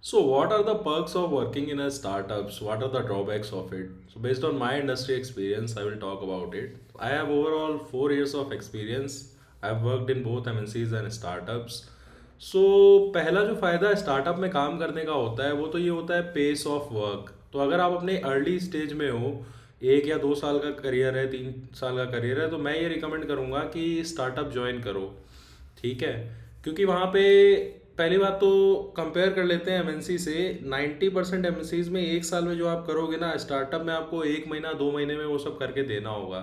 So, what are the perks of working in a startups? What are the drawbacks of it? So, based on my industry experience, I will talk about it. I have overall 4 years of experience. I've worked in both MNCs and startups. So, पहला जो फ़ायदा है startup में काम करने का होता है वो तो ये होता है पेस ऑफ वर्क। तो अगर आप अपने अर्ली स्टेज में हो, 1 या 2 साल का करियर है, 3 साल का करियर है, तो मैं ये रिकमेंड करूँगा कि स्टार्टअप ज्वाइन करो। ठीक है, क्योंकि वहाँ पे पहली बात तो कंपेयर कर लेते हैं एमएनसी से। 90% एमएनसीज में 1 साल में जो आप करोगे ना, स्टार्टअप में आपको 1 महीना 2 महीने में वो सब करके देना होगा।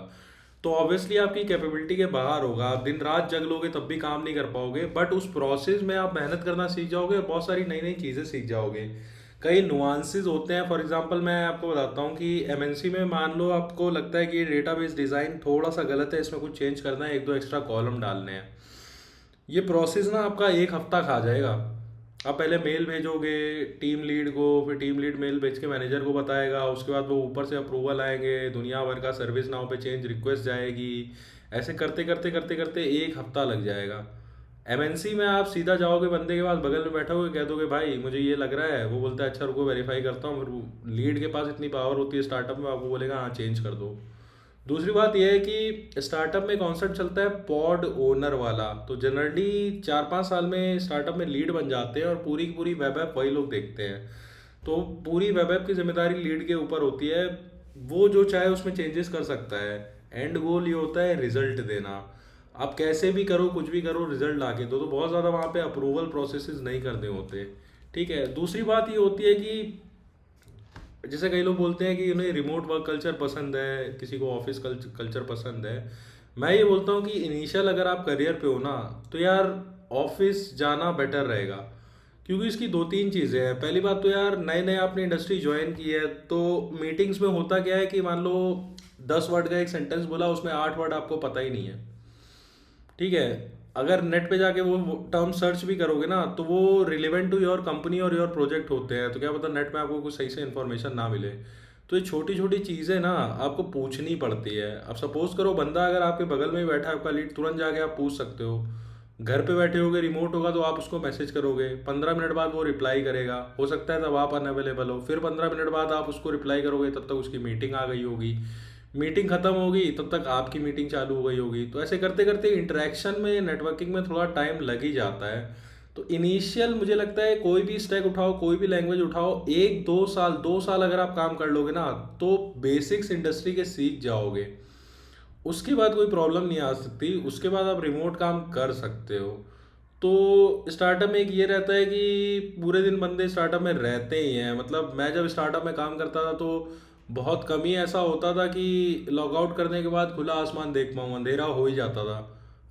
तो ऑब्वियसली आपकी कैपेबिलिटी के बाहर होगा, आप दिन रात जग लोगे तब भी काम नहीं कर पाओगे, बट उस प्रोसेस में आप मेहनत करना सीख जाओगे, बहुत सारी नई नई चीज़ें सीख जाओगे। कई नुआंसेस होते हैं। फॉर एग्जांपल मैं आपको बताता हूँ कि एमएनसी में मान लो आपको लगता है कि ये डेटाबेस डिज़ाइन थोड़ा सा गलत है, इसमें कुछ चेंज करना है, एक दो एक्स्ट्रा कॉलम डालने हैं। ये प्रोसेस ना आपका 1 हफ्ता खा जाएगा। आप पहले मेल भेजोगे टीम लीड को, फिर टीम लीड मेल भेज के मैनेजर को बताएगा, उसके बाद वो ऊपर से अप्रूवल आएंगे, दुनिया भर का सर्विस नाउ पे चेंज रिक्वेस्ट जाएगी। ऐसे करते करते करते करते 1 हफ्ता लग जाएगा। एमएनसी में आप सीधा जाओगे, बंदे के पास बगल में बैठोगे, कह दोगे भाई मुझे ये लग रहा है, वो बोलता है अच्छा रुको वेरीफाई करता हूँ, फिर लीड के पास इतनी पावर होती है स्टार्टअप में, आपको बोलेगा हाँ चेंज कर दो। दूसरी बात यह है कि स्टार्टअप में कॉन्सेप्ट चलता है पॉड ओनर वाला। तो जनरली 4-5 साल में स्टार्टअप में लीड बन जाते हैं और पूरी की पूरी वेब ऐप वही लोग देखते हैं। तो पूरी वेब ऐप की जिम्मेदारी लीड के ऊपर होती है। वो जो चाहे उसमें चेंजेस कर सकता है। एंड गोल ये होता है रिजल्ट देना। आप कैसे भी करो, कुछ भी करो, रिजल्ट ला के दो। तो बहुत ज़्यादा वहाँ पे अप्रूवल प्रोसेसेस नहीं करने होते। ठीक है, दूसरी बात ये होती है कि जैसे कई लोग बोलते हैं कि उन्हें रिमोट वर्क कल्चर पसंद है, किसी को ऑफिस कल्चर पसंद है। मैं ये बोलता हूँ कि इनिशियल अगर आप करियर पे हो ना, तो यार ऑफिस जाना बेटर रहेगा। क्योंकि इसकी दो तीन चीज़ें हैं। पहली बात तो यार नए नए आपने इंडस्ट्री ज्वाइन की है, तो मीटिंग्स में होता क्या है कि मान लो 10 वर्ड का एक सेंटेंस बोला, उसमें 8 वर्ड आपको पता ही नहीं है। ठीक है, अगर नेट पे जाके वो टर्म सर्च भी करोगे ना, तो वो रिलेवेंट टू योर कंपनी और योर प्रोजेक्ट होते हैं, तो क्या पता नेट में आपको कुछ सही से इन्फॉर्मेशन ना मिले। तो ये छोटी छोटी चीज़ें ना आपको पूछनी पड़ती है। अब सपोज करो बंदा अगर आपके बगल में ही बैठा है आपका लीड, तुरंत जाके आप पूछ सकते हो। घर पे बैठे होगे, रिमोट होगा, तो आप उसको मैसेज करोगे, 15 मिनट बाद वो रिप्लाई करेगा। हो सकता है तब आप अनअवेलेबल हो, फिर 15 मिनट बाद आप उसको रिप्लाई करोगे, तब तक उसकी मीटिंग आ गई होगी। मीटिंग खत्म होगी तब तक आपकी मीटिंग चालू हो गई होगी। तो ऐसे करते करते इंटरेक्शन में, नेटवर्किंग में थोड़ा टाइम लग ही जाता है। तो इनिशियल मुझे लगता है कोई भी स्टैक उठाओ, कोई भी लैंग्वेज उठाओ, 1-2 साल अगर आप काम कर लोगे ना, तो बेसिक्स इंडस्ट्री के सीख जाओगे। उसके बाद कोई प्रॉब्लम नहीं आ सकती, उसके बाद आप रिमोट काम कर सकते हो। तो स्टार्टअप में एक ये रहता है कि पूरे दिन बंदे स्टार्टअप में रहते ही हैं। मतलब मैं जब स्टार्टअप में काम करता था तो बहुत कम ही ऐसा होता था कि लॉग आउट करने के बाद खुला आसमान देख पाऊँ, अंधेरा हो ही जाता था।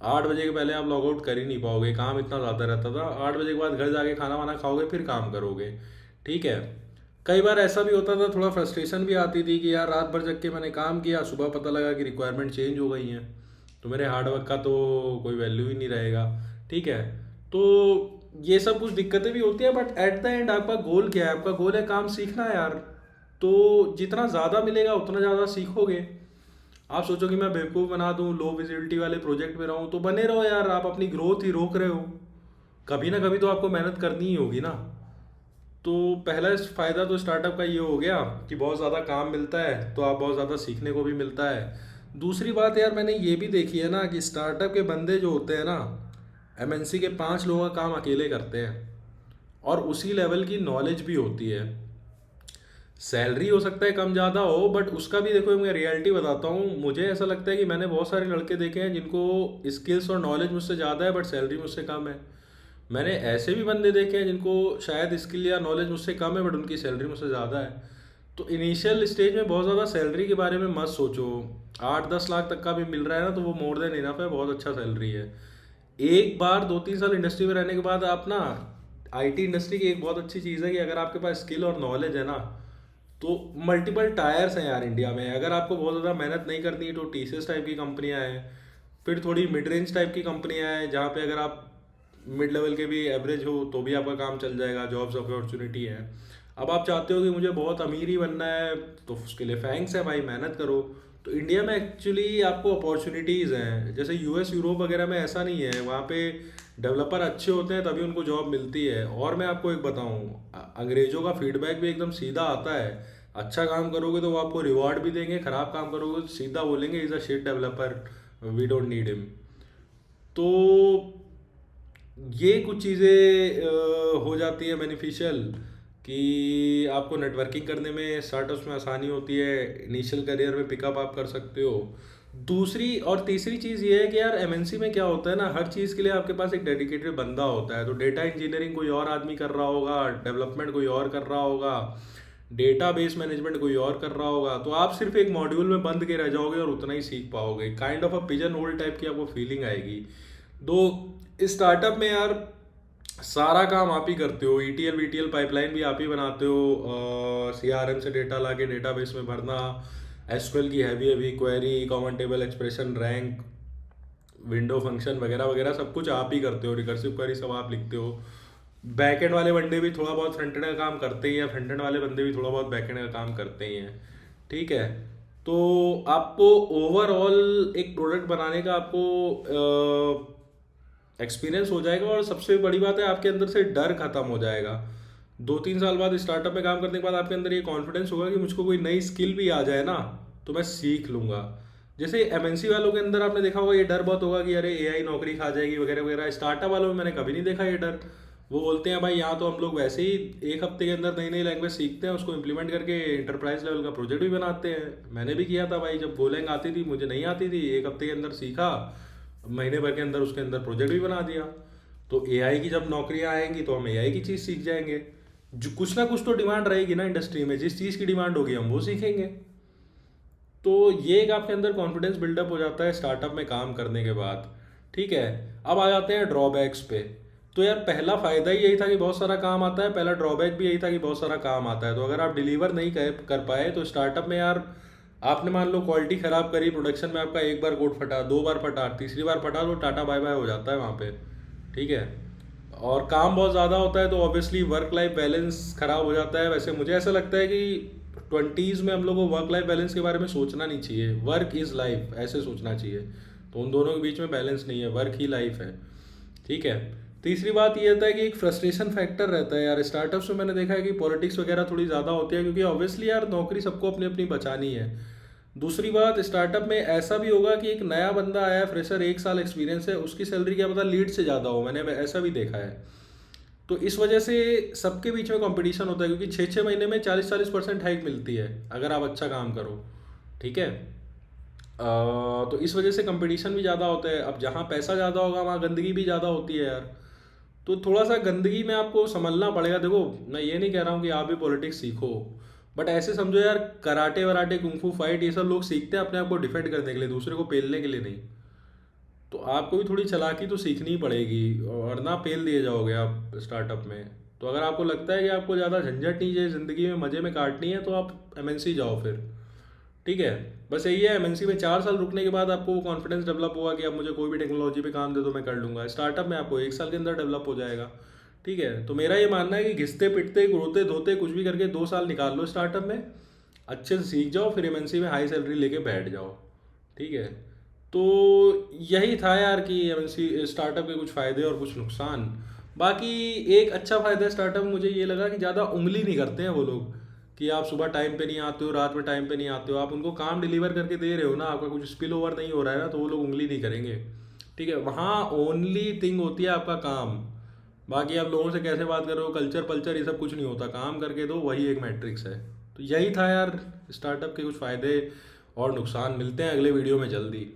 8 बजे के पहले आप लॉग आउट कर ही नहीं पाओगे, काम इतना ज़्यादा रहता था। 8 बजे के बाद घर जाके खाना वाना खाओगे, फिर काम करोगे। ठीक है, कई बार ऐसा भी होता था, थोड़ा फ्रस्ट्रेशन भी आती थी कि यार रात भर जग के मैंने काम किया, सुबह पता लगा कि रिक्वायरमेंट चेंज हो गई हैं, तो मेरे हार्डवर्क का तो कोई वैल्यू ही नहीं रहेगा। ठीक है, तो ये सब कुछ दिक्कतें भी होती हैं, बट एट द एंड आपका गोल क्या है? आपका गोल है काम सीखना है यार। तो जितना ज़्यादा मिलेगा उतना ज़्यादा सीखोगे। आप सोचो कि मैं बेवकूफ़ बना दूं, लो विजिबिलिटी वाले प्रोजेक्ट में रहूं, तो बने रहो यार, आप अपनी ग्रोथ ही रोक रहे हो। कभी ना कभी तो आपको मेहनत करनी ही होगी ना। तो पहला फ़ायदा तो स्टार्टअप का ये हो गया कि बहुत ज़्यादा काम मिलता है, तो आप बहुत ज़्यादा सीखने को भी मिलता है। दूसरी बात यार मैंने ये भी देखी है ना कि स्टार्टअप के बंदे जो होते हैं ना, एमएनसी के 5 लोगों का काम अकेले करते हैं, और उसी लेवल की नॉलेज भी होती है। सैलरी हो सकता है कम ज़्यादा हो, बट उसका भी देखो, मैं रियलिटी बताता हूँ। मुझे ऐसा लगता है कि मैंने बहुत सारे लड़के देखे हैं जिनको स्किल्स और नॉलेज मुझसे ज़्यादा है, बट सैलरी मुझसे कम है। मैंने ऐसे भी बंदे देखे हैं जिनको शायद स्किल या नॉलेज मुझसे कम है, बट उनकी सैलरी मुझसे ज़्यादा है। तो इनिशियल स्टेज में बहुत ज़्यादा सैलरी के बारे में मत सोचो। 8-10 लाख तक का भी मिल रहा है ना, तो वो मोर देन इनफ है, बहुत अच्छा सैलरी है। एक बार 2-3 साल इंडस्ट्री में रहने के बाद आप ना, आईटी इंडस्ट्री की एक बहुत अच्छी चीज़ है कि अगर आपके पास स्किल और नॉलेज है ना, तो मल्टीपल टायर्स हैं यार इंडिया में। अगर आपको बहुत ज़्यादा मेहनत नहीं करनी है तो टीसीएस टाइप की कंपनियां हैं, फिर थोड़ी मिड रेंज टाइप की कंपनियां हैं जहाँ पे अगर आप मिड लेवल के भी एवरेज हो तो भी आपका काम चल जाएगा, जॉब्स अपॉर्चुनिटी है। अब आप चाहते हो कि मुझे बहुत अमीर ही बनना है, तो उसके लिए थैंक्स है भाई, मेहनत करो। तो इंडिया में एक्चुअली आपको अपॉर्चुनिटीज़ हैं, जैसे यूएस यूरोप वगैरह में ऐसा नहीं है। वहाँ पे डेवलपर अच्छे होते हैं तभी उनको जॉब मिलती है। और मैं आपको एक बताऊं, अंग्रेजों का फीडबैक भी एकदम सीधा आता है। अच्छा काम करोगे तो वो आपको रिवॉर्ड भी देंगे, खराब काम करोगे तो सीधा बोलेंगे is a shit developer, we don't need him. तो ये कुछ चीज़ें हो जाती है बेनिफिशियल, कि आपको नेटवर्किंग करने में स्टार्टअप्स में आसानी होती है, इनिशियल करियर में पिकअप आप कर सकते हो। दूसरी और तीसरी चीज़ ये है कि यार एमएनसी में क्या होता है ना, हर चीज़ के लिए आपके पास एक डेडिकेटेड बंदा होता है। तो डेटा इंजीनियरिंग कोई और आदमी कर रहा होगा, डेवलपमेंट कोई और कर रहा होगा, डेटाबेस मैनेजमेंट कोई और कर रहा होगा। तो आप सिर्फ एक मॉड्यूल में बंद के रह जाओगे और उतना ही सीख पाओगे। Kind of a pigeon whole type की आपको फीलिंग आएगी। दो स्टार्टअप में यार सारा काम आप ही करते हो, ईटीएल वीटीएल पाइपलाइन भी आप ही बनाते हो, सीआरएम से डेटा लाके डेटाबेस में भरना, एसक्यूएल की heavy heavy query, common table expression, rank, window function वगैरह वगैरह सब कुछ आप ही करते हो, रिकर्सिव क्वेरी सब आप लिखते हो। बैकएंड वाले बंदे भी थोड़ा बहुत फ्रंट एंड का काम करते ही हैं, फ्रंट एंड वाले बंदे भी थोड़ा बहुत बैकएंड का काम करते ही हैं। ठीक है। तो आपको ओवरऑल एक प्रोडक्ट बनाने का आपको एक्सपीरियंस हो जाएगा, और सबसे बड़ी बात है आपके अंदर से डर खत्म हो जाएगा। 2-3 साल बाद स्टार्टअप में काम करने के बाद आपके अंदर ये कॉन्फिडेंस होगा कि मुझको कोई नई स्किल भी आ जाए ना तो मैं सीख लूंगा। जैसे एमएनसी वालों के अंदर आपने देखा होगा ये डर बहुत होगा कि अरे एआई नौकरी खा जाएगी वगैरह वगैरह। स्टार्टअप वालों में मैंने कभी नहीं देखा ये डर। वो बोलते हैं भाई यहाँ तो हम लोग वैसे ही 1 हफ्ते के अंदर नई नई लैंग्वेज सीखते हैं, उसको इम्प्लीमेंट करके इंटरप्राइज लेवल का प्रोजेक्ट भी बनाते हैं। मैंने भी किया था भाई, जब गोलैंग आती थी मुझे नहीं आती थी, 1 हफ्ते के अंदर सीखा, महीने भर के अंदर उसके अंदर प्रोजेक्ट भी बना दिया। तो एआई की जब नौकरियां आएंगी तो हम एआई की चीज़ सीख जाएंगे। जो कुछ ना कुछ तो डिमांड रहेगी ना इंडस्ट्री में, जिस चीज़ की डिमांड होगी हम वो सीखेंगे। तो ये एक आपके अंदर कॉन्फिडेंस बिल्डअप हो जाता है स्टार्टअप में काम करने के बाद। ठीक है। अब आ जाते हैं ड्रॉबैक्स पे। तो यार पहला फ़ायदा ही यही था कि बहुत सारा काम आता है, पहला ड्रॉबैक भी यही था कि बहुत सारा काम आता है। तो अगर आप डिलीवर नहीं कर पाए तो स्टार्टअप में यार आपने मान लो क्वालिटी ख़राब करी, प्रोडक्शन में आपका एक बार कोड फटा, 2 बार फटा, तीसरी बार फटा तो टाटा बाय बाय हो जाता है वहाँ पे। ठीक है। और काम बहुत ज़्यादा होता है तो ऑब्वियसली वर्क लाइफ बैलेंस ख़राब हो जाता है। वैसे मुझे ऐसा लगता है कि 20s में हम लोग को वर्क लाइफ बैलेंस के बारे में सोचना नहीं चाहिए, वर्क इज़ लाइफ ऐसे सोचना चाहिए। तो उन दोनों के बीच में बैलेंस नहीं है, वर्क ही लाइफ है। ठीक है। तीसरी बात ये होता है कि एक फ्रस्ट्रेशन फैक्टर रहता है यार स्टार्टअप्स में। मैंने देखा है कि पॉलिटिक्स वगैरह थोड़ी ज़्यादा होती है, क्योंकि ऑब्वियसली यार नौकरी सबको अपनी अपनी बचानी है। दूसरी बात, स्टार्टअप में ऐसा भी होगा कि एक नया बंदा आया है, फ्रेशर, 1 साल एक्सपीरियंस है, उसकी सैलरी क्या पता लीड से ज़्यादा हो, मैंने ऐसा भी देखा है। तो इस वजह से सबके बीच में कंपटीशन होता है, क्योंकि 6-6 महीने में 40-40% हाइक मिलती है अगर आप अच्छा काम करो। ठीक है। तो इस वजह से कंपटीशन भी ज़्यादा होता है। अब जहाँ पैसा ज़्यादा होगा वहाँ गंदगी भी ज़्यादा होती है यार। तो थोड़ा सा गंदगी में आपको संभलना पड़ेगा। देखो मैं ये नहीं कह रहा हूँ कि आप भी पॉलिटिक्स सीखो, बट ऐसे समझो यार कराटे वराटे कुंफू फाइट ये सब लोग सीखते हैं अपने आप को डिफेंड करने के लिए, दूसरे को पेलने के लिए नहीं। तो आपको भी थोड़ी चालाकी तो सीखनी ही पड़ेगी, वरना पेल दिए जाओगे आप स्टार्टअप में। तो अगर आपको लगता है कि आपको ज़्यादा झंझट नहीं चाहिए ज़िंदगी में, मज़े में काटनी है, तो आप एमएनसी जाओ फिर। ठीक है। बस यही है, एमएनसी में 4 साल रुकने के बाद आपको वो कॉन्फिडेंस डेवलप होगा कि अब मुझे कोई भी टेक्नोलॉजी पे काम दे तो मैं कर लूँगा। स्टार्टअप में आपको 1 साल के अंदर डेवलप हो जाएगा। ठीक है। तो मेरा ये मानना है कि घिसते पिटते रोते धोते कुछ भी करके 2 साल निकाल लो स्टार्टअप में, अच्छे से सीख जाओ, फिर एमएनसी में हाई सैलरी लेके बैठ जाओ। ठीक है। तो यही था यार कि एमएनसी स्टार्टअप के कुछ फ़ायदे और कुछ नुकसान। बाकी एक अच्छा फ़ायदा स्टार्टअप में मुझे ये लगा कि ज़्यादा उंगली नहीं करते हैं वो लोग, कि आप सुबह टाइम पे नहीं आते हो, रात में टाइम पे नहीं आते हो, आप उनको काम डिलीवर करके दे रहे हो ना, आपका कुछ स्पिल ओवर नहीं हो रहा है ना, तो वो लोग उंगली नहीं करेंगे। ठीक है। वहाँ ओनली थिंग होती है आपका काम। बाकी आप लोगों से कैसे बात कर रहे हो, कल्चर पल्चर ये सब कुछ नहीं होता, काम करके दो वही एक मैट्रिक्स है। तो यही था यार स्टार्टअप के कुछ फ़ायदे और नुकसान। मिलते हैं अगले वीडियो में जल्दी।